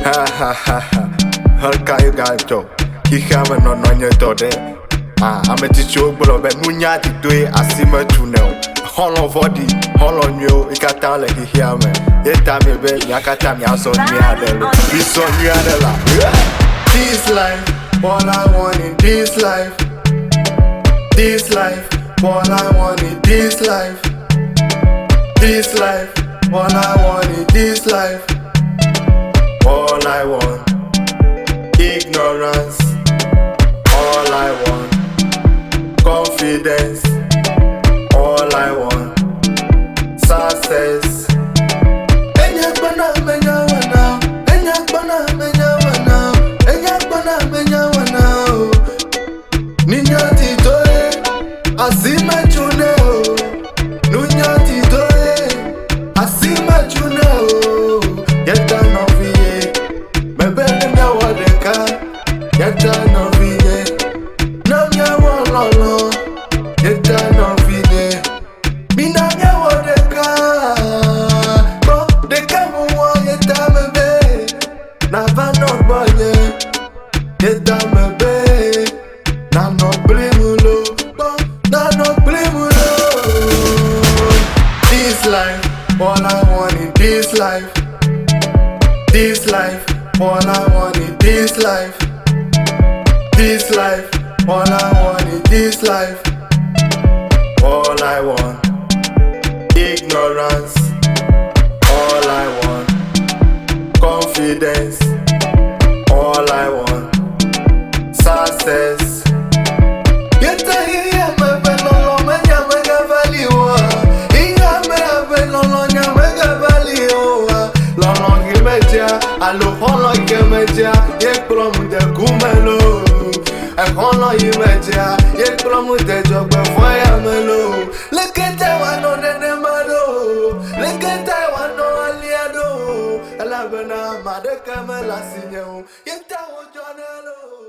Ha ha ha ha. Her guy job. He have no your daughter. I'm a teacher, but Munya to do it. I see my tunnel. Hollow body, hollow new. It got down like he hear me. Yet time you bet, Yakatami, I saw me. We saw you at the life. This life, all I want in this life. This life, all I want in this life. This life, all I want in this life. All I want, ignorance. All I want, confidence. All I want, success. This life, all I want in this life. This life, all I want in this life. This life, all I want in this life. All I want, ignorance. All I want, confidence. All I want, success. Allo hono yemeja ye promu de kumelo e hono yemeja ye promu de jogbe foya melo lekete wano nene malo lekete wano aliado alabena madeka mela sinyo ye tawo jonelo.